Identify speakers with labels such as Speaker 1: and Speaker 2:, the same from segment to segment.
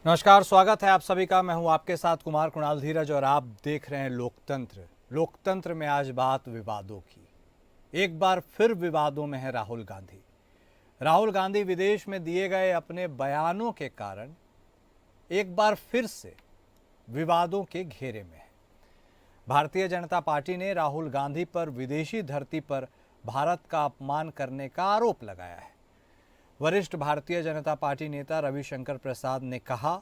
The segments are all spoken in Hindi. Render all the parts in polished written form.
Speaker 1: नमस्कार, स्वागत है आप सभी का। मैं हूं आपके साथ कुमार कुणाल धीरज और आप देख रहे हैं लोकतंत्र। लोकतंत्र में आज बात विवादों की। एक बार फिर विवादों में है राहुल गांधी। राहुल गांधी विदेश में दिए गए अपने बयानों के कारण एक बार फिर से विवादों के घेरे में है। भारतीय जनता पार्टी ने राहुल गांधी पर विदेशी धरती पर भारत का अपमान करने का आरोप लगाया है। वरिष्ठ भारतीय जनता पार्टी नेता रविशंकर प्रसाद ने कहा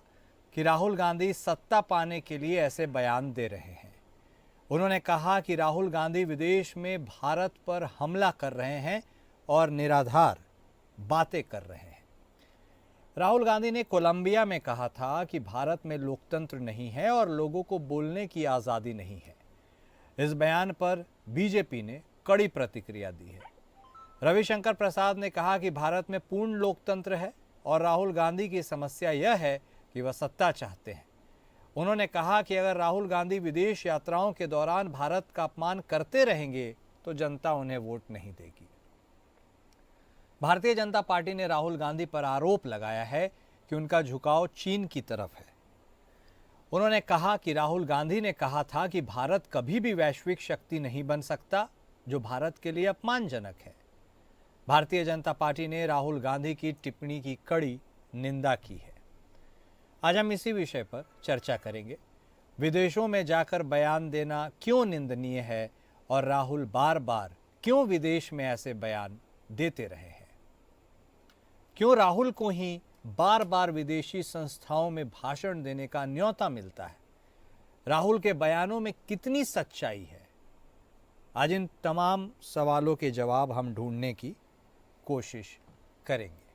Speaker 1: कि राहुल गांधी सत्ता पाने के लिए ऐसे बयान दे रहे हैं। उन्होंने कहा कि राहुल गांधी विदेश में भारत पर हमला कर रहे हैं और निराधार बातें कर रहे हैं। राहुल गांधी ने कोलंबिया में कहा था कि भारत में लोकतंत्र नहीं है और लोगों को बोलने की आज़ादी नहीं है। इस बयान पर बीजेपी ने कड़ी प्रतिक्रिया दी है। रविशंकर प्रसाद ने कहा कि भारत में पूर्ण लोकतंत्र है और राहुल गांधी की समस्या यह है कि वह सत्ता चाहते हैं। उन्होंने कहा कि अगर राहुल गांधी विदेश यात्राओं के दौरान भारत का अपमान करते रहेंगे तो जनता उन्हें वोट नहीं देगी। भारतीय जनता पार्टी ने राहुल गांधी पर आरोप लगाया है कि उनका झुकाव चीन की तरफ है। उन्होंने कहा कि राहुल गांधी ने कहा था कि भारत कभी भी वैश्विक शक्ति नहीं बन सकता, जो भारत के लिए अपमानजनक है। भारतीय जनता पार्टी ने राहुल गांधी की टिप्पणी की कड़ी निंदा की है। आज हम इसी विषय पर चर्चा करेंगे। विदेशों में जाकर बयान देना क्यों निंदनीय है और राहुल बार बार क्यों विदेश में ऐसे बयान देते रहे हैं। क्यों राहुल को ही बार बार विदेशी संस्थाओं में भाषण देने का न्योता मिलता है। राहुल के बयानों में कितनी सच्चाई है। आज इन तमाम सवालों के जवाब हम ढूंढने की कोशिश करेंगे।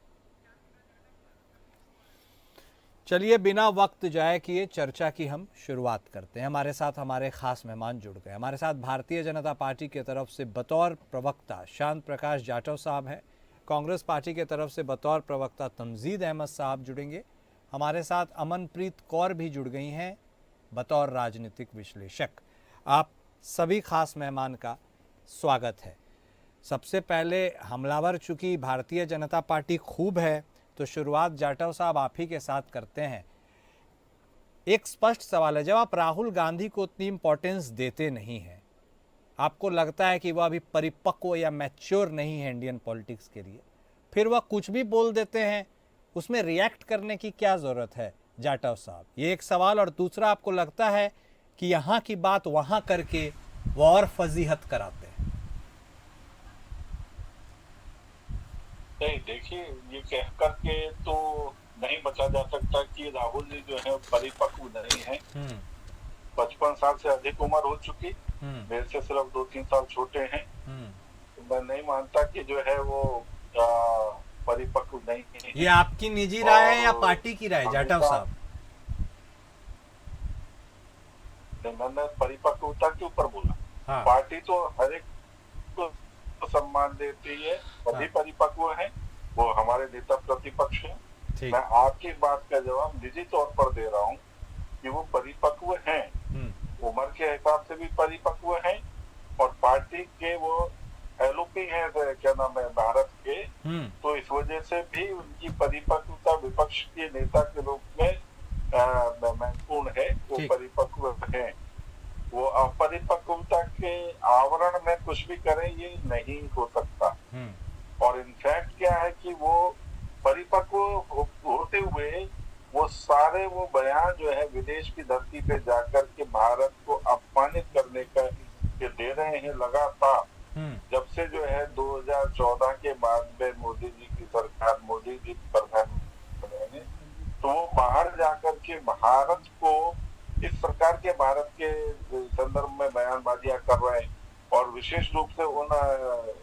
Speaker 1: चलिए बिना वक्त जाए किए चर्चा की हम शुरुआत करते हैं। हमारे साथ हमारे खास मेहमान जुड़ गए। हमारे साथ भारतीय जनता पार्टी की तरफ से बतौर प्रवक्ता शांत प्रकाश जाटव साहब हैं। कांग्रेस पार्टी की तरफ से बतौर प्रवक्ता तमजीद अहमद साहब जुड़ेंगे। हमारे साथ अमनप्रीत कौर भी जुड़ गई हैं बतौर राजनीतिक विश्लेषक। आप सभी खास मेहमान का स्वागत है। सबसे पहले हमलावर चूंकि भारतीय जनता पार्टी खूब है तो शुरुआत जाटव साहब आप ही के साथ करते हैं। एक स्पष्ट सवाल है, जब आप राहुल गांधी को उतनी इंपॉर्टेंस देते नहीं हैं, आपको लगता है कि वह अभी परिपक्व या मैच्योर नहीं है इंडियन पॉलिटिक्स के लिए, फिर वह कुछ भी बोल देते हैं, उसमें रिएक्ट करने की क्या ज़रूरत है जाटव साहब? ये एक सवाल। और दूसरा, आपको लगता है कि यहाँ की बात वहाँ करके वह और फजीहत कराते हैं?
Speaker 2: नहीं, देखिए, ये कह करके तो नहीं बचा जा सकता कि राहुल जी जो है परिपक्व नहीं है। 55 साल से अधिक उम्र हो चुकी, मेरे से सिर्फ 2-3 साल छोटे हैं। तो मैं नहीं मानता कि जो है वो परिपक्व नहीं है।
Speaker 1: ये आपकी निजी राय है या पार्टी की राय जाटव साहब?
Speaker 2: मैंने परिपक्वता के ऊपर बोला।
Speaker 1: हाँ।
Speaker 2: पार्टी तो हर एक को सम्मान देती है, सभी परिपक्व हैं। वो हमारे नेता प्रतिपक्ष हैं। मैं आपकी बात का जवाब निजी तौर पर दे रहा हूँ कि वो परिपक्व हैं, उम्र के हिसाब से भी परिपक्व हैं और पार्टी के वो एलओपी हैं, क्या नाम है, भारत के। तो इस वजह से भी उनकी परिपक्वता विपक्ष के नेता के रूप में महत्वपूर्ण है। वो परिपक्व हैं। वो अपरिपक्वता के आवरण में कुछ भी करें ये नहीं हो सकता। और इनफैक्ट क्या है कि वो परिपक्व होते हुए वो सारे वो बयान जो है विदेश की धरती पे जाकर के भारत को अपमानित करने का के दे रहे हैं लगातार। जब से जो है 2014 के बाद में मोदी जी की सरकार, मोदी जी प्रधानमंत्री बने हैं, तो वो बाहर जाकर के भारत को, इस सरकार के भारत के संदर्भ में बयानबाजियां कर रहे हैं। और विशेष रूप से उन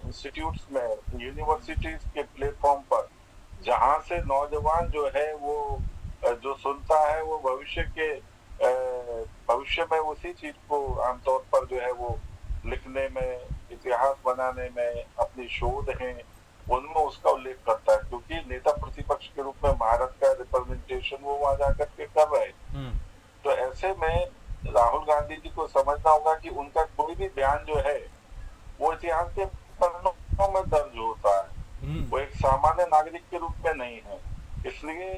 Speaker 2: इंस्टीट्यूट्स में, यूनिवर्सिटीज के प्लेटफॉर्म पर, जहां से नौजवान जो है वो जो सुनता है वो भविष्य में उसी चीज को आमतौर पर जो है वो लिखने में, इतिहास बनाने में अपनी शोध है उनमें उसका उल्लेख करता है, क्योंकि नेता प्रतिपक्ष के रूप में भारत का रिप्रेजेंटेशन वो वहां जाकर के कर रहे हैं। तो ऐसे में राहुल गांधी जी को समझना होगा कि उनका कोई भी बयान जो है वो इतिहास के पन्नों में दर्ज होता है, वो एक सामान्य नागरिक के रूप में नहीं है। इसलिए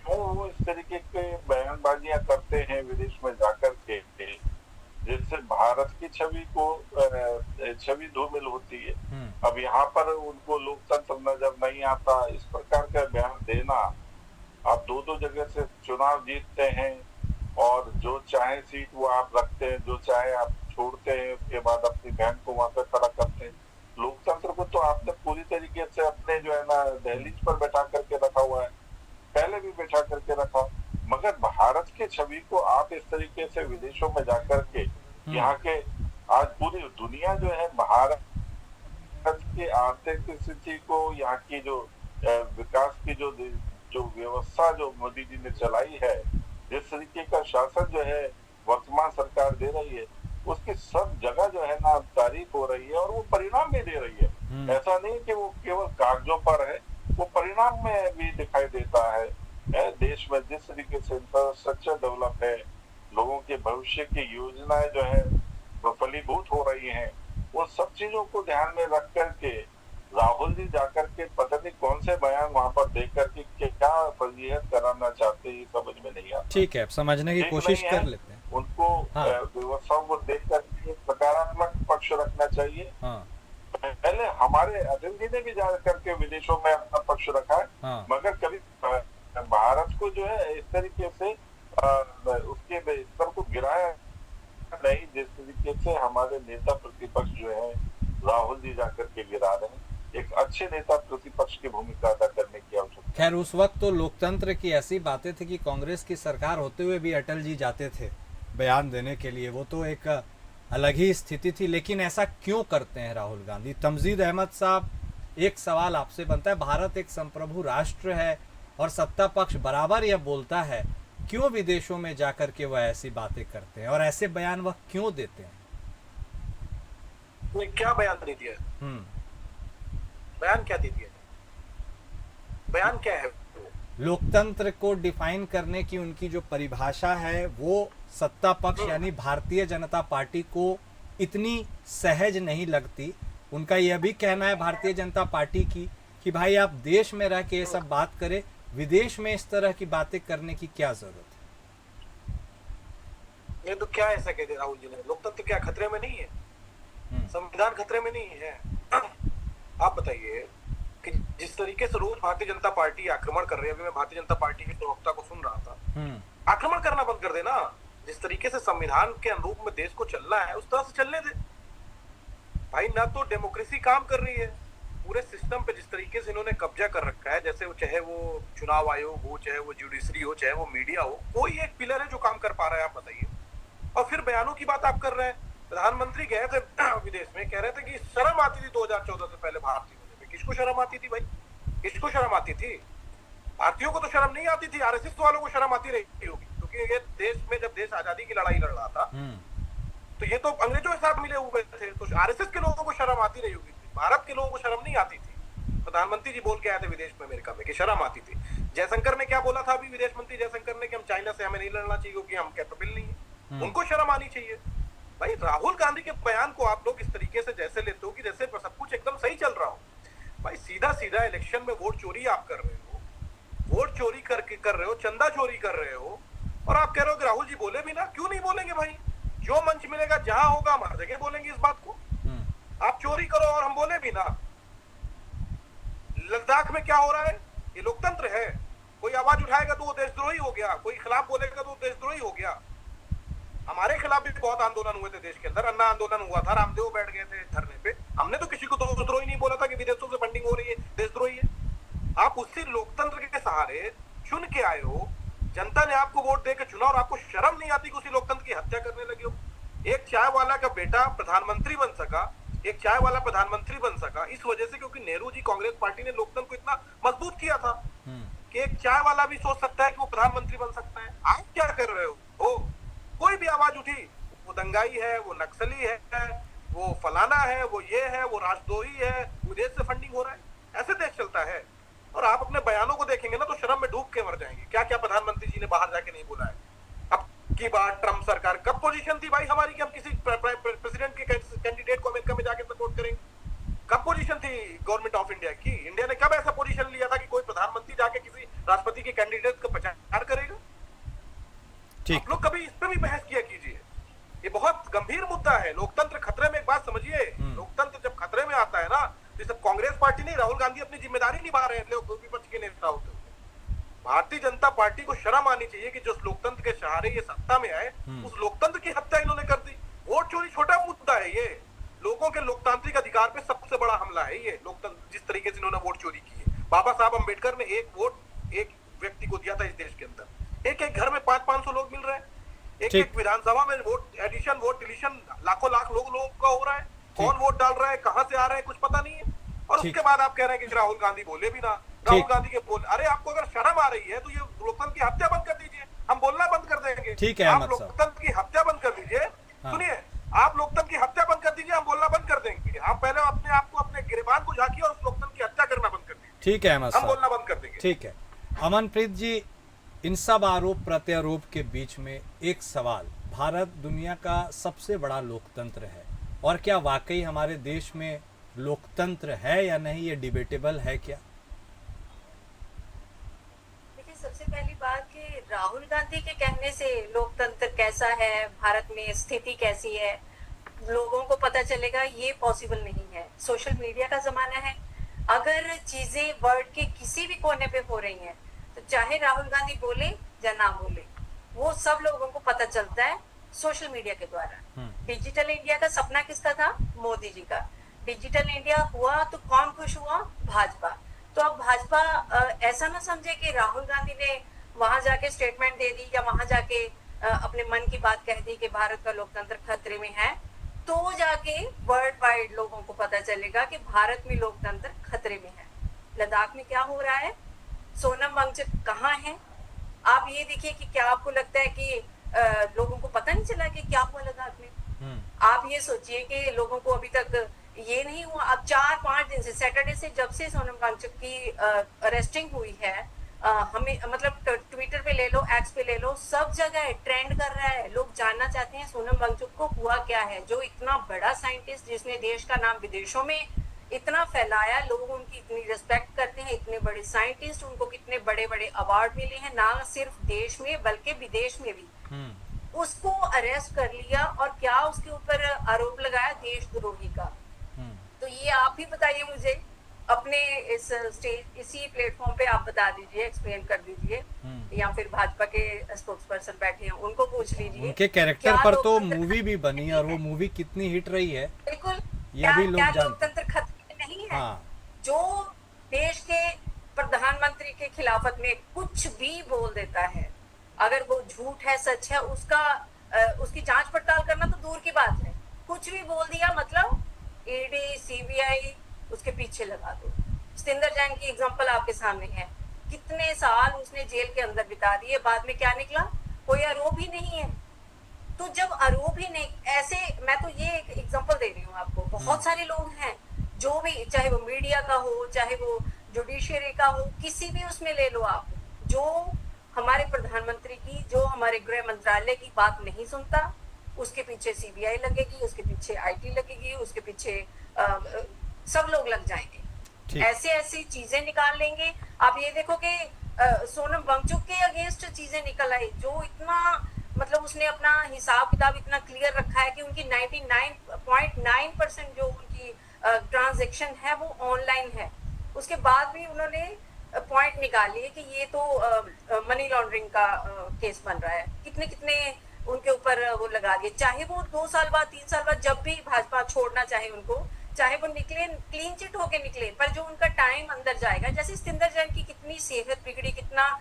Speaker 2: क्यों वो इस तरीके के बयानबाजियां करते हैं विदेश में जाकर के, जिससे भारत की छवि को छवि धूमिल होती है। अब यहाँ पर उनको लोकतंत्र नजर नहीं आता, इस प्रकार का बयान देना। आप दो दो जगह से चुनाव जीतते हैं और जो चाहे सीट वो आप रखते हैं, जो चाहे आप छोड़ते हैं, उसके बाद अपनी बहन को वहां पर खड़ा करते हैं। लोकतंत्र को तो आपने पूरी तरीके से अपने जो है ना दहलीज पर बैठा करके रखा हुआ है, पहले भी बैठा करके रखा, मगर भारत की छवि को आप इस तरीके से विदेशों में जाकर के यहाँ के, आज पूरी दुनिया जो है भारत की आर्थिक स्थिति को, यहाँ की जो विकास की जो व्यवस्था जो मोदी जी ने चलाई है, जिस तरीके का शासन जो है वर्तमान सरकार दे रही है, उसकी सब जगह जो है ना तारीफ हो रही है और वो परिणाम भी दे रही है। ऐसा नहीं कि वो केवल कागजों पर है, वो परिणाम में भी दिखाई देता है। देश में जिस तरीके से इंफ्रास्ट्रक्चर डेवलप है, लोगों के भविष्य की योजनाएं जो है वो फलीभूत हो रही हैं, वो सब चीजों को ध्यान में रख करके राहुल जी जाकर के पता नहीं कौन से बयान वहां पर देख करके क्या फजीहत कराना चाहते हैं, समझ में नहीं आता।
Speaker 1: ठीक है, समझने की कोशिश कर लेते हैं।
Speaker 2: उनको व्यवस्थाओं को देख करके सकारात्मक पक्ष रखना चाहिए। पहले हमारे अटल जी ने भी जा करके विदेशों में अपना पक्ष रखा है, मगर कभी भारत को जो है इस तरीके से उसके स्तर को गिराया नहीं, जिस तरीके से हमारे नेता प्रतिपक्ष जो है राहुल जी जाकर के गिरा रहे हैं। एक अच्छे नेता प्रतिपक्ष की भूमिका अदा करने की आवश्यकता।
Speaker 1: खैर उस वक्त तो लोकतंत्र की ऐसी बातें थी कि कांग्रेस की सरकार होते हुए भी अटल जी जाते थे बयान देने के लिए, वो तो एक अलग ही स्थिति थी। लेकिन ऐसा क्यों करते हैं राहुल गांधी? तमजीद अहमद साहब, एक सवाल आपसे बनता है, भारत एक संप्रभु राष्ट्र है और सत्ता पक्ष बराबर यह बोलता है, क्यों विदेशों में जाकर के वह ऐसी बातें करते हैं और ऐसे बयान वह क्यों देते हैं?
Speaker 3: क्या बयान दे दिया? बयान क्या दे दिया? बयान क्या है?
Speaker 1: लोकतंत्र को डिफाइन करने की उनकी जो परिभाषा है वो सत्ता पक्ष यानी भारतीय जनता पार्टी को इतनी सहज नहीं लगती। उनका यह भी कहना है भारतीय जनता पार्टी की कि भाई आप देश में रह के ये सब बात करें, विदेश में इस तरह की बातें करने की क्या जरूरत है?
Speaker 3: ये तो क्या ऐसा कह दे राहुल जी ने? लोकतंत्र क्या खतरे में नहीं है? संविधान खतरे में नहीं है? आप बताइए कि जिस तरीके से रोज भारतीय जनता पार्टी आक्रमण कर रही है, अभी मैं भारतीय जनता पार्टी के प्रवक्ता को सुन रहा था, आक्रमण करना बंद कर देना। जिस तरीके से संविधान के अनुरूप में देश को चलना है उस तरह से चलने दे भाई। ना तो डेमोक्रेसी काम कर रही है, पूरे सिस्टम पे जिस तरीके से इन्होंने कब्जा कर रखा है, जैसे चाहे वो चुनाव आयोग हो, चाहे वो जुडिशरी हो, चाहे वो मीडिया हो, कोई एक पिलर है जो काम कर पा रहा है? आप बताइए। और फिर बयानों की बात आप कर रहे हैं। प्रधानमंत्री गए थे विदेश में, कह रहे थे कि शर्म आती थी 2014 से पहले भारतीय होने में। किसको शर्म आती थी भाई? किसको शर्म आती थी? भारतीयों को तो शर्म नहीं आती थी, आरएसएस वालों को शर्म आती रही होगी, क्योंकि ये देश में जब देश आजादी की लड़ाई लड़ रहा था तो ये तो अंग्रेजों के साथ मिले हुए थे, तो आरएसएस के लोगों को शर्म आती रही होगी। भारत के लोगों को शर्म नहीं आती थी। प्रधानमंत्री जी बोल के आए थे विदेश में अमेरिका में कि शर्म आती थी। जयशंकर ने क्या बोला था अभी, विदेश मंत्री जयशंकर ने, कि हम चाइना से हमें नहीं लड़ना चाहिए क्योंकि हम कैपेबल नहीं है। उनको शर्म आनी चाहिए भाई। राहुल गांधी के बयान को आप लोग इस तरीके से जैसे लेते हो कि जैसे सब कुछ एकदम सही चल रहा हो। भाई सीधा सीधा इलेक्शन में वोट चोरी आप कर रहे हो, वोट चोरी करके कर रहे हो, चंदा चोरी कर रहे हो, और आप कह रहे हो कि राहुल जी बोले भी ना। क्यों नहीं बोलेंगे भाई? जो मंच मिलेगा, जहां होगा, हम हर जगह बोलेंगे इस बात को। आप चोरी करो और हम बोले भी ना। लद्दाख में क्या हो रहा है? ये लोकतंत्र है। कोई आवाज उठाएगा तो वो देशद्रोही हो गया, कोई खिलाफ बोलेगा तो वो देशद्रोही हो गया। हमारे खिलाफ भी बहुत आंदोलन हुए थे देश के अंदर, अन्ना आंदोलन हुआ था, रामदेव बैठ गए थे धरने पे। हमने तो किसी को देशद्रोही नहीं बोला था कि विदेशों से फंडिंग हो रही है, देशद्रोही है। आप उसी लोकतंत्र के सहारे चुन के आए हो, जनता ने आपको वोट देकर चुना, और आपको शर्म नहीं आती कि उसी लोकतंत्र की हत्या करने लगे हो। एक चाय वाला का बेटा प्रधानमंत्री बन सका, एक चाय वाला प्रधानमंत्री बन सका इस वजह से क्योंकि नेहरू जी, कांग्रेस पार्टी ने लोकतंत्र को इतना मजबूत किया था कि एक चाय वाला भी सोच सकता है कि वो प्रधानमंत्री बन सकता है। आप क्या कर रहे हो? कोई भी आवाज उठी, वो दंगाई है, वो नक्सली है, वो फलाना है, वो ये है, वो राजद्रोही है, विदेश से फंडिंग हो रहा है। ऐसे देश चलता है। और आप अपने बयानों को देखेंगे ना तो शर्म में डूब के मर जाएंगे। क्या क्या प्रधानमंत्री जी ने बाहर जाके नहीं बोला है। अब की बार ट्रम्प सरकार कब पोजीशन थी भाई हमारी कि हम किसी प्रेसिडेंट के कैंडिडेट को अमेरिका में जाके सपोर्ट करेंगे? कब पोजीशन थी गवर्नमेंट ऑफ इंडिया की? इंडिया ने कब ऐसा पोजीशन लिया था कि कोई प्रधानमंत्री जाके किसी राष्ट्रपति के कैंडिडेट का प्रचार करेगा?
Speaker 1: ठीक,
Speaker 3: आप लोग कभी इस पर भी बहस किया कीजिए। ये बहुत गंभीर मुद्दा है। लोकतंत्र खतरे में, एक बात समझिए, लोकतंत्र जब खतरे में आता है ना, तो सब कांग्रेस पार्टी नहीं, राहुल गांधी अपनी जिम्मेदारी निभा रहे हैं लोग विपक्ष के नेता होते हुए। भारतीय जनता पार्टी को शर्म आनी चाहिए कि जो लोकतंत्र के सहारे ये सत्ता में आए, उस लोकतंत्र की हत्या इन्होंने कर दी। वोट चोरी छोटा मुद्दा है, ये लोगों के लोकतांत्रिक अधिकार पे सबसे बड़ा हमला है। ये लोकतंत्र जिस तरीके से इन्होंने वोट चोरी की है। बाबा साहब अम्बेडकर ने एक वोट एक व्यक्ति को दिया था इस देश के अंदर। एक एक घर में 500-500 लोग मिल रहे हैं। एक एक विधानसभा में वोट एडिशन, वोट डिलीशन लाखों लाख लोगों का हो रहा है। कौन वोट डाल रहा है, कहां से आ रहे हैं, कुछ पता नहीं है। और उसके बाद आप कह रहे हैं कि राहुल गांधी बोले भी ना। राहुल गांधी के बोल, अरे आपको अगर शर्म आ रही है तो ये लोकतंत्र की हत्या बंद कर दीजिए, हम बोलना बंद कर देंगे।
Speaker 1: ठीक है,
Speaker 3: आप लोकतंत्र की हत्या बंद कर दीजिए। सुनिए, आप लोकतंत्र की हत्या बंद कर दीजिए, हम बोलना बंद कर देंगे। आप पहले अपने आप को, अपने गिरबान को झांकिए और उस लोकतंत्र की हत्या करना बंद कर दीजिए।
Speaker 1: ठीक है अहमद साहब,
Speaker 3: हम बोलना बंद कर देंगे।
Speaker 1: ठीक है। अमनप्रीत जी, इन सब आरोप प्रत्यारोप के बीच में एक सवाल, भारत दुनिया का सबसे बड़ा लोकतंत्र है, और क्या वाकई हमारे देश में लोकतंत्र है या नहीं, ये डिबेटेबल है क्या?
Speaker 4: देखिए, सबसे पहली बात कि राहुल गांधी के कहने से लोकतंत्र कैसा है, भारत में स्थिति कैसी है, लोगों को पता चलेगा, ये पॉसिबल नहीं है। सोशल मीडिया का जमाना है। अगर चीजें वर्ल्ड के किसी भी कोने पे हो रही हैं, तो चाहे राहुल गांधी बोले या ना बोले, वो सब लोगों को पता चलता है सोशल मीडिया के द्वारा। डिजिटल इंडिया का सपना किसका था? मोदी जी का। डिजिटल इंडिया हुआ तो कौन खुश हुआ? भाजपा। तो अब भाजपा ऐसा ना समझे कि राहुल गांधी ने वहां जाके स्टेटमेंट दे दी या वहां जाके अपने मन की बात कह दी कि भारत का लोकतंत्र खतरे में है, तो जाके वर्ल्ड वाइड लोगों को पता चलेगा कि भारत में लोकतंत्र खतरे में है। लद्दाख में क्या हो रहा है? सोनम वांगचुक कहाँ है? आप ये देखिए कि क्या आपको लगता है कि लोगों को पता नहीं चला कि क्या हुआ लद्दाख में? आप ये सोचिए कि लोगों को अभी तक ये नहीं हुआ। अब 4-5 दिन से, सैटरडे से, जब से सोनम वांगचुक की अरेस्टिंग हुई है, हमें मतलब ट्विटर पे ले लो, एक्स पे ले लो, सब जगह ट्रेंड कर रहा है। लोग जानना चाहते हैं सोनम वांगचुक को हुआ क्या है। जो इतना बड़ा साइंटिस्ट, जिसने देश का नाम विदेशों में इतना फैलाया, लोग उनकी इतनी रिस्पेक्ट करते हैं, इतने बड़े साइंटिस्ट, उनको कितने बड़े बड़े अवार्ड मिले हैं, ना सिर्फ देश में बल्कि विदेश में भी। उसको अरेस्ट कर लिया और क्या उसके ऊपर आरोप लगाया? देशद्रोही का। तो ये आप ही बताइए मुझे, अपने इस स्टेज, इसी प्लेटफॉर्म पे आप बता दीजिए, एक्सप्लेन कर दीजिए, या फिर भाजपा के स्पोक्स पर्सन बैठे हैं उनको पूछ लीजिए।
Speaker 1: उनके कैरेक्टर पर तो मूवी भी बनी, और वो मूवी कितनी हिट रही है,
Speaker 4: बिल्कुल,
Speaker 1: ये भी लोग जानते।
Speaker 4: लोकतंत्र खतरे में नहीं है?
Speaker 1: हाँ।
Speaker 4: जो देश के प्रधानमंत्री के खिलाफत में कुछ भी बोल देता है, अगर वो झूठ है सच है, उसकी जांच पड़ताल करना तो दूर की बात है। कुछ भी बोल दिया मतलब ईडी, सीबीआई उसके पीछे लगा दो। सतिंदर जैन की एग्जांपल आपके सामने है। कितने साल उसने जेल के अंदर बिता दिए, बाद में क्या निकला? कोई आरोप ही नहीं है। तो जब आरोप ही नहीं, ऐसे, मैं तो ये एक एग्जांपल दे रही हूँ आपको, बहुत सारे लोग हैं जो भी, चाहे वो मीडिया का हो, चाहे वो जुडिशियरी का हो, किसी भी उसमें ले लो आप, जो हमारे प्रधानमंत्री की, जो हमारे गृह मंत्रालय की बात नहीं सुनता, उसके पीछे सीबीआई लगेगी, उसके पीछे आईटी लगेगी, उसके पीछे सब लोग लग जाएंगे। ऐसे ऐसी चीजें निकाल लेंगे। आप ये देखो कि सोनम वांगचुक के अगेंस्ट चीजें निकल आई, जो इतना, मतलब उसने अपना हिसाब किताब इतना क्लियर रखा है कि उनकी 99.9% जो उनकी ट्रांजैक्शन है वो ऑनलाइन है। उसके बाद भी उन्होंने पॉइंट निकाली है कि ये तो मनी लॉन्ड्रिंग का केस बन रहा है। कितने कितने उनके ऊपर वो लगा दिए, चाहे वो 2 साल बाद, 3 साल बाद, जब भी भाजपा छोड़ना चाहे उनको, चाहे वो निकले क्लीन चिट होके निकले, पर जो उनका टाइम अंदर जाएगा, जैसे सतिंदर जैन की कितनी सेहत बिगड़ी, कितना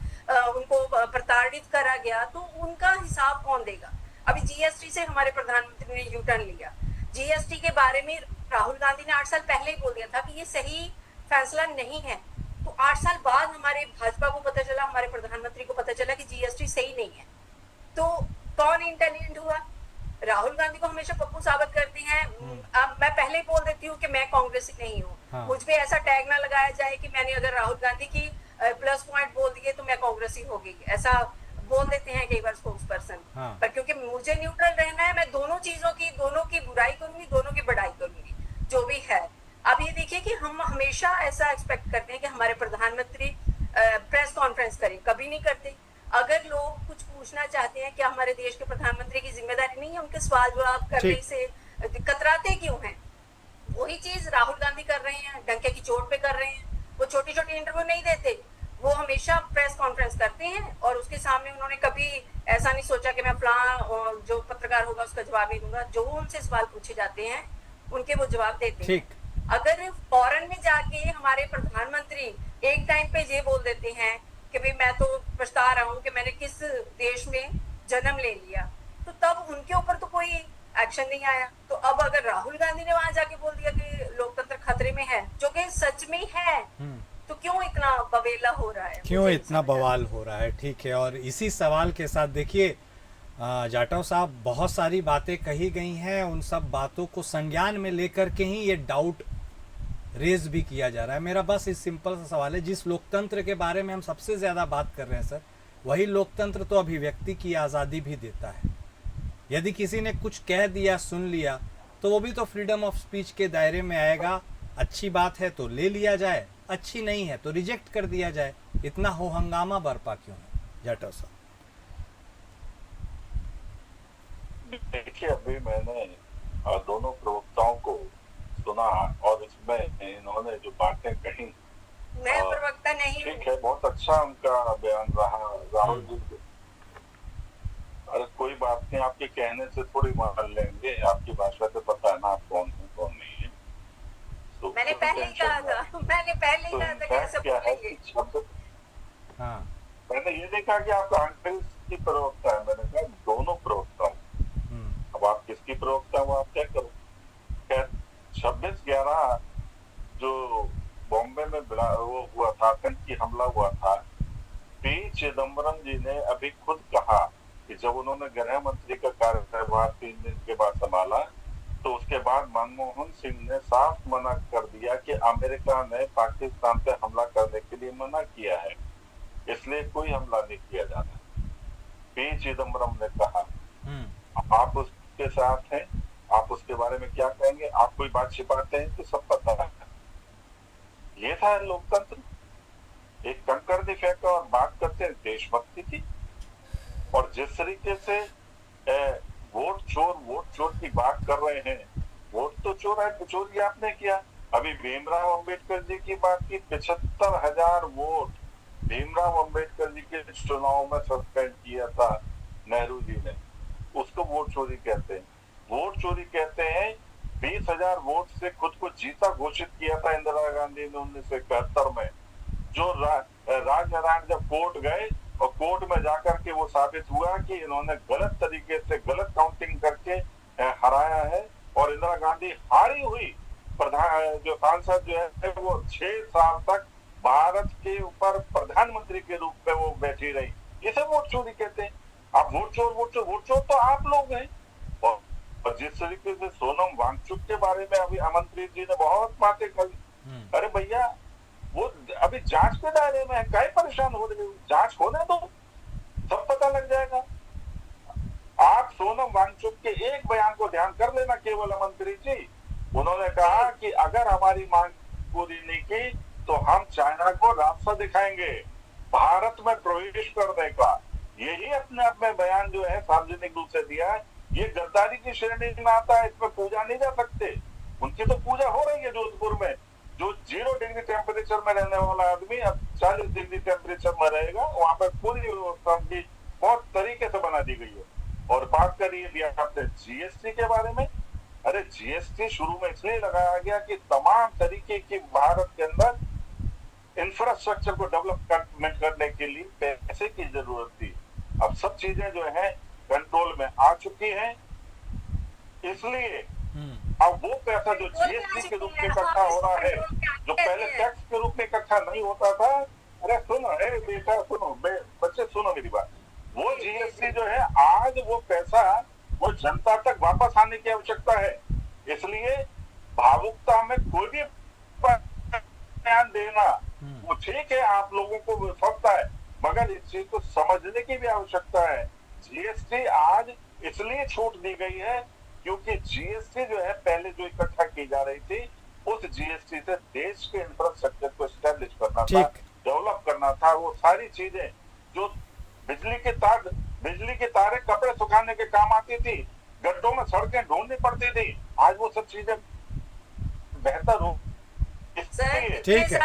Speaker 4: उनको प्रताड़ित करा गया, तो उनका हिसाब कौन देगा? अभी जीएसटी से हमारे प्रधानमंत्री ने यू टर्न लिया। जीएसटी के बारे में राहुल गांधी ने 8 साल पहले ही बोल दिया था कि ये सही फैसला नहीं है। तो 8 साल बाद हमारे भाजपा को पता चला, हमारे प्रधानमंत्री को पता चला कि जीएसटी सही नहीं है। तो कौन इंटेलिजेंट हुआ? राहुल गांधी को हमेशा पप्पू साबित करती हैं। अब मैं पहले ही बोल देती हूँ कि मैं कांग्रेसी नहीं हूँ।
Speaker 1: हाँ।
Speaker 4: मुझ पे ऐसा टैग ना लगाया जाए कि मैंने अगर राहुल गांधी की प्लस पॉइंट बोल दिए तो मैं कांग्रेसी हो गई, ऐसा बोल देते हैं कई बार स्पोक्स पर्सन।
Speaker 1: हाँ।
Speaker 4: पर क्योंकि मुझे न्यूट्रल रहना है, मैं दोनों चीजों की, दोनों की बुराई करूंगी, दोनों की बढ़ाई करूंगी, जो भी है। अब ये देखिए कि हम हमेशा ऐसा एक्सपेक्ट करते हैं कि हमारे प्रधानमंत्री प्रेस कॉन्फ्रेंस करें, कभी नहीं करते। अगर लोग कुछ पूछना चाहते हैं, क्या हमारे देश के प्रधानमंत्री की जिम्मेदारी नहीं है उनके सवाल जवाब करने से? कतराते क्यों हैं? वही चीज राहुल गांधी कर रहे हैं, डंके की चोट पे कर रहे हैं। वो छोटी छोटी इंटरव्यू नहीं देते, वो हमेशा प्रेस कॉन्फ्रेंस करते हैं और उसके सामने उन्होंने कभी ऐसा नहीं सोचा कि मैं फलां जो पत्रकार होगा उसका जवाब नहीं दूंगा। जो उनसे सवाल पूछे जाते हैं उनके वो जवाब देते हैं। अगर फॉरेन में जाके हमारे प्रधानमंत्री एक टाइम पे ये बोल देते हैं कि भाई मैं तो पछता रहा हूँ कि मैंने किस देश में जन्म ले लिया, तो तब उनके ऊपर तो कोई एक्शन नहीं आया। तो अब अगर राहुल गांधी ने वहां जाके बोल दिया कि लोकतंत्र खतरे में है, जो कि सच में है, तो क्यों इतना बवेला हो रहा है?
Speaker 1: क्यों इतना बवाल हो रहा है? ठीक है, और इसी सवाल के साथ देखिए जाटव साहब, बहुत सारी बातें कही गई हैं, उन सब बातों को संज्ञान में लेकर के ही ये डाउट रेज भी किया जा रहा है। मेरा बस इस सिंपल सा सवाल है, जिस लोकतंत्र के बारे में हम सबसे ज़्यादा बात कर रहे हैं सर, वही लोकतंत्र तो अभिव्यक्ति की आज़ादी भी देता है। यदि किसी ने कुछ कह दिया, सुन लिया, तो वो भी तो फ्रीडम ऑफ स्पीच के दायरे में आएगा। अच्छी बात है तो ले लिया जाए, अच्छी नहीं है तो रिजेक्ट कर दिया जाए। इतना हो हंगामा बरपा क्यों है जाटव साहब?
Speaker 2: देखिए, अभी मैंने दोनों प्रवक्ताओं को सुना और इसमें इन्होंने जो बातें कही,
Speaker 4: मैं प्रवक्ता नहीं हूं।
Speaker 2: ठीक है, बहुत अच्छा उनका बयान रहा राहुल जी। अरे कोई बात नहीं, आपके कहने से थोड़ी मान लेंगे, आपकी भाषा से पता है ना आप कौन है कौन नहीं है। तो
Speaker 4: मैंने पहले ही कहा था कि ऐसे बोलेंगे।
Speaker 1: हाँ,
Speaker 2: मैंने ये देखा कि आप कांग्रेस की प्रवक्ता है, मैंने कहा दोनों प्रवक्ता हूँ। अब आप किसकी प्रवक्ता हो, आप क्या करो। 26/11 जो बॉम्बे में वो हुआ था, आतंकी हमला हुआ था, पी चिदम्बरम जी ने अभी खुद कहा कि जब उन्होंने गृह मंत्री का कार्यभार 3 दिन के बाद संभाला, तो उसके बाद मनमोहन सिंह ने साफ मना कर दिया कि अमेरिका ने पाकिस्तान पे हमला करने के लिए मना किया है, इसलिए कोई हमला नहीं किया जाना। पी चिदम्बरम ने कहा। आप उसके साथ हैं, आप उसके बारे में क्या कहेंगे? आप कोई बात छिपाते हैं तो सब पता है। ये था लोकतंत्र। एक कंकड़ फेंका और बात करते हैं देशभक्ति की। और जिस तरीके से वोट चोर की बात कर रहे हैं, वोट तो चोर है, चोरी आपने किया। अभी भीमराव अंबेडकर जी की बात की, 75,000 वोट भीमराव अंबेडकर जी के चुनाव में सस्पेंड किया था नेहरू जी ने, उसको वोट चोरी कहते हैं। वोट चोरी कहते हैं 20,000 वोट से खुद को जीता घोषित किया था इंदिरा गांधी ने 1971 में। जो राजनारायण जब कोर्ट गए और कोर्ट में जाकर के वो साबित हुआ कि इन्होंने गलत तरीके से गलत काउंटिंग करके हराया है, और इंदिरा गांधी हारी हुई प्रधान जो सांसद जो है वो 6 साल तक भारत के ऊपर प्रधानमंत्री के रूप में वो बैठी रही। इसे वोट चोरी कहते हैं। आप वोट चोर तो आप लोग हैं। और जिस तरीके से सोनम वांगचुक के बारे में अभी मंत्री जी ने बहुत बातें कही, अरे भैया वो अभी जांच के दायरे में है, क्या परेशान हो रहे हो? जांच होने दो, सब पता लग जाएगा। आप सोनम वांगचुक के एक बयान को ध्यान कर लेना केवल मंत्री जी। उन्होंने कहा कि अगर हमारी मांग पूरी नहीं की तो हम चाइना को रास्ता दिखाएंगे भारत में प्रवेश करने का। यही अपने आप में बयान जो है सार्वजनिक रूप से दिया है, ये गद्दारी की श्रेणी में आता है। इसमें पूजा नहीं जा सकते। उनकी तो पूजा हो रही है जोधपुर में। जो 0 डिग्री टेम्परेचर में रहने वाला आदमी अब 40 डिग्री टेम्परेचर में रहेगा, वहां पर पूरी व्यवस्था की बहुत तरीके से बना दी गई है। और बात करिए आपने जीएसटी के बारे में। अरे जीएसटी शुरू में इसलिए लगाया गया कि तमाम तरीके की भारत के अंदर इंफ्रास्ट्रक्चर को डेवलपमेंट करने के लिए पैसे की जरूरत थी। अब सब चीजें जो है कंट्रोल में आ चुकी हैं, इसलिए अब वो पैसा जो जीएसटी के रूप में इकट्ठा हो रहा है, जो पहले टैक्स के रूप में इकट्ठा नहीं होता था। अरे सुनो, अरे बेटा सुनो, बच्चे सुनो मेरी बात। वो जीएसटी जो है आज वो पैसा वो जनता तक वापस आने की आवश्यकता है। इसलिए भावुकता में कोई भी बयान देना वो ठीक है, आप लोगों को सकता है, मगर इस चीज को समझने की भी आवश्यकता है। जीएसटी आज इसलिए छूट दी गई है क्योंकि जीएसटी जो है पहले जो इकट्ठा की जा रही थी, उस जीएसटी से देश के इंफ्रास्ट्रक्चर को एस्टेब्लिश करना था, डेवलप करना करना था, वो सारी चीजें जो बिजली के तारे कपड़े सुखाने के काम आती थी, गड्ढों में सड़कें ढूंढनी पड़ती थी, आज वो सब चीजें बेहतर हो।
Speaker 1: ठीक है,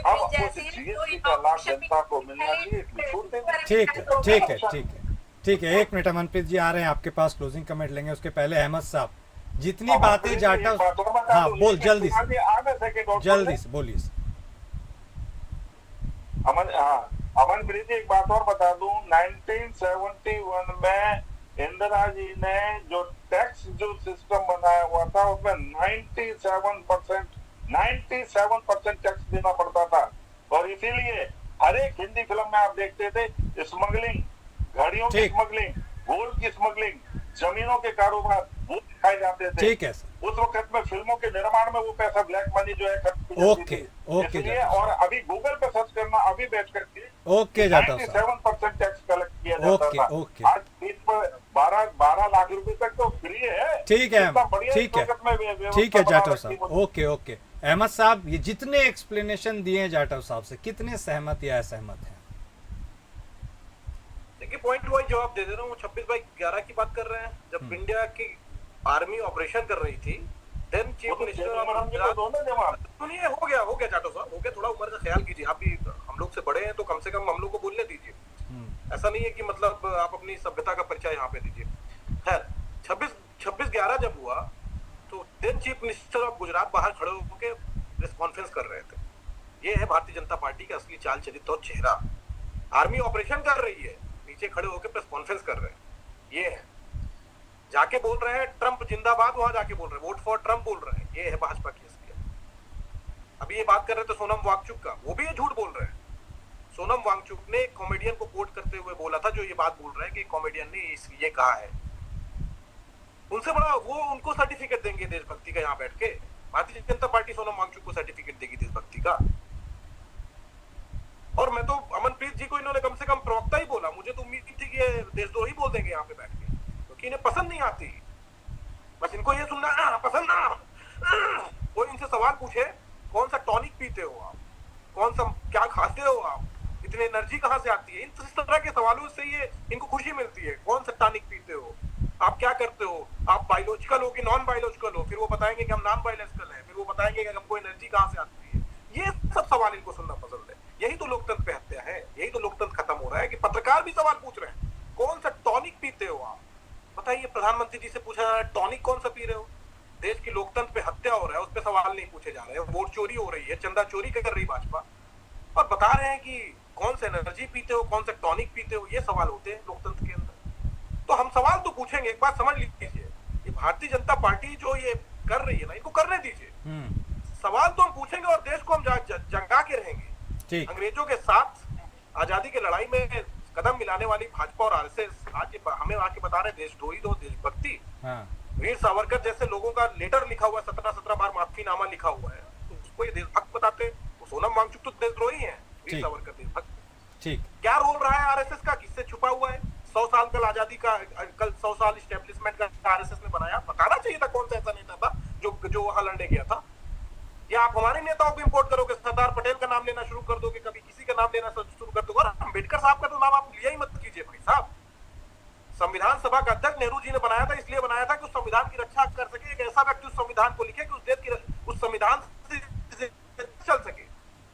Speaker 2: अब उस जीएसटी का लाभ जनता को मिलना चाहिए, इसलिए छूट देंगे।
Speaker 1: ठीक है। एक मिनट, अमनप्रीत जी आ रहे हैं आपके पास, क्लोजिंग कमेंट लेंगे। उसके पहले अहमद साहब, जितनी बातें जाटव, हाँ बोल जल्दी से बोलिए।
Speaker 2: अमनप्रीत जी एक बात और बता दूं, 1971 में इंदिरा जी ने जो टैक्स जो सिस्टम बनाया हुआ था उसमें 97% टैक्स देना पड़ता था, और इसीलिए हर एक हिंदी फिल्म में आप देखते थे स्मगलिंग, घड़ियों की स्मगलिंग, गोल्ड की स्मगलिंग, जमीनों के कारोबार वो दिखाए जाते थे।
Speaker 1: ठीक है,
Speaker 2: उस वक्त में फिल्मों के निर्माण में वो पैसा ब्लैक मनी जो है
Speaker 1: ओके
Speaker 2: और अभी गूगल पे सर्च करना, अभी बैठ करके
Speaker 1: ओके जाटव साहब
Speaker 2: 97% टैक्स कलेक्ट किया जाता था। आज 12 लाख रुपए तक तो फ्री है।
Speaker 1: ठीक है जाटव साहब, ओके। अहमद साहब, ये जितने एक्सप्लेनेशन दिए हैं जाटव साहब से, कितने सहमत या असहमत हैं?
Speaker 3: देखिए, पॉइंट वाइज जवाब दे रहा हूँ। 26/11 की बात कर रहे हैं, जब इंडिया की आर्मी ऑपरेशन कर रही थी, देन चीफ मिनिस्टर सुनिए, हो गया जाटव साहब, हो गया। थोड़ा उम्र का ख्याल कीजिए, आप भी हम लोग से बड़े हैं तो कम से कम हम लोग को बोलने दीजिए। ऐसा नहीं है कि मतलब आप अपनी सभ्यता का परिचय यहाँ पे दीजिए। खैर, 26/11 जब हुआ तो then chief minister of Gujarat बाहर खड़े होकर प्रेस कॉन्फ्रेंस कर रहे थे। ये है भारतीय जनता पार्टी का असली चाल चरित्र और चेहरा। आर्मी ऑपरेशन कर रही है, नीचे खड़े होकर प्रेस कॉन्फ्रेंस कर रहे हैं। ये है, जाके बोल रहे हैं ट्रंप जिंदाबाद, वहां जाके बोल रहे हैं वोट फॉर ट्रंप बोल रहे हैं। ये है भाजपा की असलियत। अभी ये बात कर रहे थे सोनम वांगचुक का, वो भी ये झूठ बोल रहे हैं। सोनम वांगचुक ने एक कॉमेडियन को कोट करते हुए बोला था, जो ये बात बोल रहे हैं कि कॉमेडियन ने ये कहा है। उनसे बड़ा वो उनको सर्टिफिकेट देंगे देशभक्ति का यहाँ बैठ के? भारतीय जनता पार्टी सोनम वांगचुक को सर्टिफिकेट देगी देशभक्ति का? और मैं तो अमनप्रीत जी को इन्होंने कम से कम प्रवक्ता ही बोला, मुझे तो उम्मीद थी कि ये देशद्रोही बोल देंगे यहाँ पे बैठ के, क्योंकि इन्हें पसंद नहीं आती। बस इनको ये सुनना पसंद ना। कोई इनसे सवाल पूछे, कौन सा टॉनिक पीते हो आप, कौन सा क्या खाते हो आप, इतनी एनर्जी कहाँ से आती है, इस तरह के सवालों से ये इनको खुशी मिलती है। कौन सा टॉनिक पीते हो आप, क्या करते हो आप, बायोलॉजिकल हो कि नॉन बायोलॉजिकल हो, फिर वो बताएंगे कि हम नॉन बायोलॉजिकल हैं, फिर वो बताएंगे कि हमको एनर्जी कहाँ से आती है। ये सब सवाल इनको सुनना पसंद है। यही तो लोकतंत्र पे हत्या है, यही तो लोकतंत्र खत्म हो रहा है कि पत्रकार भी सवाल पूछ रहे हैं, कौन सा टॉनिक पीते हो आप, बताइए। प्रधानमंत्री जी से पूछा टॉनिक कौन सा पी रहे हो? देश की लोकतंत्र पे हत्या हो रहा है, उस पर सवाल नहीं पूछे जा रहे हैं। वोट चोरी हो रही है, चंदा चोरी कर रही भाजपा, और बता रहे हैं कि कौन सा एनर्जी पीते हो, कौन सा टॉनिक पीते हो। ये सवाल होते हैं लोकतंत्र के अंदर। तो हम सवाल तो पूछेंगे, एक बात समझ लीजिए, ये भारतीय जनता पार्टी जो ये कर रही है ना, इनको करने दीजिए। सवाल तो हम पूछेंगे और देश को हम जगा के रहेंगे। अंग्रेजों के साथ आजादी की लड़ाई में कदम मिलाने वाली भाजपा और आरएसएस आज हमें आके बता रहे देशद्रोही दो देशभक्ति। वीर सावरकर जैसे लोगों का लेटर लिखा हुआ है, 17 बार माफीनामा लिखा हुआ है, तो उसको ये देशभक्त बताते। तो सोनम वांगचुक तो देशद्रोही है, वीर सावरकर देशभक्त। क्या रोल रहा है आरएसएस का, किससे छुपा हुआ है? 100 साल कल आजादी का, कल 100 साल इस्टेब्लिशमेंट का आरएसएस ने बनाया। बताना चाहिए था कौन सा ऐसा नेता था जो वहां लड़ने गया था। या आप हमारे नेताओं को इंपोर्ट करोगे, सरदार पटेल का नाम लेना शुरू कर दोगे, कभी किसी का नाम लेना शुरू कर दोगे। और अम्बेडकर साहब का तो नाम आप लिया ही मत कीजिए भाई साहब। संविधान सभा का अध्यक्ष नेहरू जी ने बनाया था, इसलिए बनाया था कि उस संविधान की रक्षा कर सके, एक ऐसा व्यक्ति उस संविधान को लिखे कि उस देश की उस संविधान से चल सके।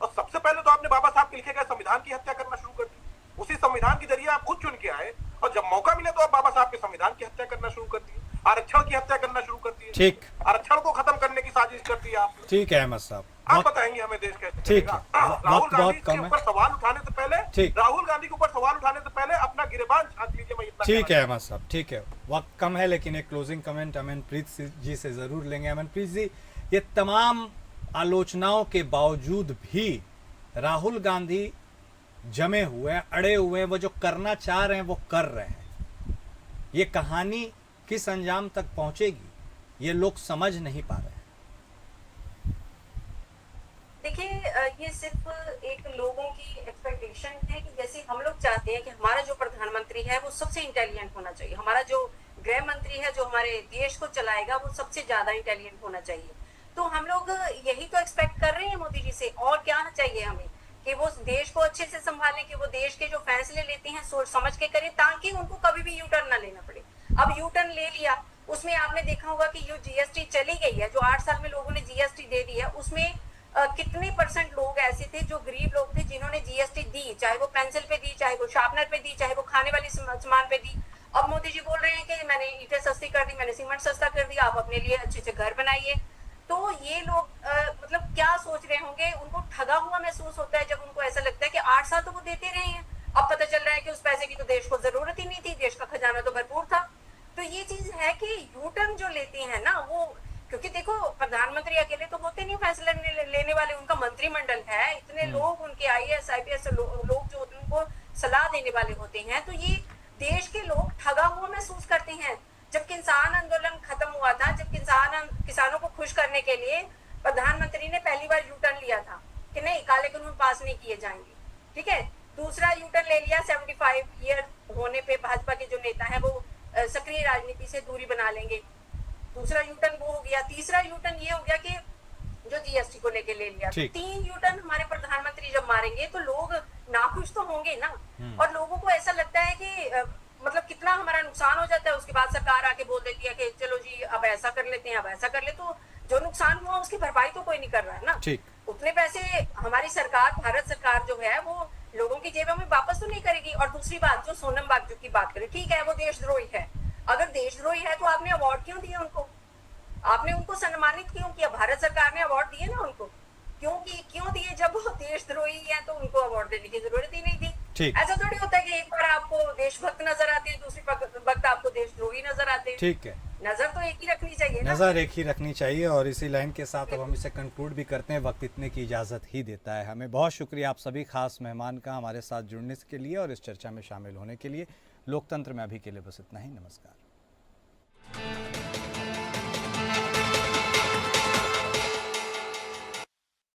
Speaker 3: और सबसे पहले तो आपने बाबा साहब के लिखे गए संविधान की हत्या करना शुरू कर दी। उसी संविधान के जरिए आप खुद चुन के आए, और जब मौका मिले तो आप बाबा साहब के संविधान की हत्या करना शुरू कर दी, आरक्षण की हत्या करना शुरू कर दी।
Speaker 1: ठीक,
Speaker 2: आरक्षण को खत्म करने की साजिश कर दी आपने।
Speaker 1: ठीक है अहमद साहब,
Speaker 2: आप बताएंगे हमें देश कैसे
Speaker 1: ठीक है।
Speaker 2: राहुल गांधी के ऊपर सवाल उठाने से पहले, राहुल गांधी के ऊपर सवाल उठाने से पहले अपना गिरेबान झांक लीजिए। मैं इतना
Speaker 1: ठीक है अहमद साहब, ठीक है। वक्त कम है, लेकिन एक क्लोजिंग कमेंट अमनप्रीत जी से जरूर लेंगे। अमनप्रीत जी, ये तमाम आलोचनाओं के बावजूद भी राहुल गांधी जमे हुए हैं, अड़े हुए हैं, वो जो करना चाह रहे हैं वो कर रहे हैं। ये कहानी किस अंजाम तक पहुंचेगी ये लोग समझ नहीं पा रहे हैं।
Speaker 4: देखिए, ये सिर्फ एक लोगों की एक्सपेक्टेशन है कि जैसे हम लोग चाहते हैं कि हमारा जो प्रधानमंत्री है वो सबसे इंटेलिजेंट होना चाहिए, हमारा जो गृह मंत्री है जो हमारे देश को चलाएगा वो सबसे ज्यादा इंटेलिजेंट होना चाहिए। तो हम लोग यही तो एक्सपेक्ट कर रहे हैं मोदी जी से, और क्या चाहिए हमें? कि वो देश को अच्छे से संभालें, कि वो देश के जो फैसले लेते हैं सोच समझ के करें, ताकि उनको कभी भी यू टर्न ना लेना पड़े। अब यू टर्न ले लिया, उसमें आपने देखा होगा कि जो जीएसटी चली गई है, जो 8 साल में लोगों ने जीएसटी दे दी है, उसमें कितने % लोग ऐसे थे जो गरीब लोग थे जिन्होंने जीएसटी दी, चाहे वो पेंसिल पे दी, चाहे वो शार्पनर पे दी, चाहे वो खाने वाली सामान पे दी। अब मोदी जी बोल रहे हैं कि मैंने ईंटें सस्ती कर दी, मैंने सीमेंट सस्ता कर दिया, आप अपने लिए अच्छे अच्छे घर बनाइए। तो ये लोग मतलब क्या सोच रहे होंगे, उनको ठगा हुआ महसूस होता है जब उनको ऐसा लगता है कि 8 साल तो वो देते रहे हैं, अब पता चल रहा है कि उस पैसे की तो देश को जरूरत ही नहीं थी, देश का खजाना तो भरपूर था। तो ये चीज है कि यू टर्न जो लेते हैं ना वो, क्योंकि देखो प्रधानमंत्री अकेले तो होते नहीं फैसले लेने वाले, उनका मंत्रिमंडल है, इतने लोग उनके IAS IPS लोग जो उनको सलाह देने वाले होते हैं। तो ये देश के लोग ठगा हुआ महसूस करते हैं। जब किसान आंदोलन खत्म हुआ था, जब किसानों को खुश करने के लिए प्रधानमंत्री ने पहली बार यू टर्न लिया था कि नहीं काले कानून पास नहीं किए जाएंगे, ठीक है। दूसरा यू टर्न ले लिया 75 ईयर होने पे भाजपा के जो नेता हैं वो सक्रिय राजनीति से दूरी बना लेंगे, दूसरा यू टर्न वो हो गया। तीसरा यू टर्न ये हो गया कि जो जीएसटी को लेके ले लिया। तो 3 यू टर्न हमारे प्रधानमंत्री जब मारेंगे तो लोग नाखुश तो होंगे ना, और लोगों को ऐसा लगता है कि मतलब कितना हमारा नुकसान हो जाता है। उसके बाद सरकार आके बोल देती है कि चलो जी अब ऐसा कर लेते हैं, अब ऐसा कर ले, तो जो नुकसान हुआ उसकी भरपाई तो कोई नहीं कर रहा है ना। उतने पैसे हमारी सरकार, भारत सरकार जो है वो लोगों की जेबों में वापस तो नहीं करेगी। और दूसरी बात, जो सोनम बाजू की बात करें, ठीक है वो देशद्रोही है, अगर देशद्रोही है तो आपने अवार्ड क्यों दिया उनको, आपने उनको सम्मानित क्यों किया? भारत सरकार ने अवार्ड दिए ना उनको, क्यों दिए? जब वो देशद्रोही है तो उनको अवार्ड देने की जरूरत ही नहीं थी। ऐसा थोड़ी होता है कि एक बार आपको देशभक्त नजर आते हैं, दूसरी वक्त आपको देशद्रोही नजर आते हैं।
Speaker 1: ठीक है,
Speaker 4: नजर तो एक ही रखनी चाहिए ना?
Speaker 1: नजर एक ही रखनी चाहिए। और इसी लाइन के साथ अब हम इसे कंक्लूड भी करते हैं, वक्त इतने की इजाज़त ही देता है हमें। बहुत शुक्रिया आप सभी खास मेहमान का हमारे साथ जुड़ने के लिए और इस चर्चा में शामिल होने के लिए। लोकतंत्र में अभी के लिए बस इतना ही। नमस्कार।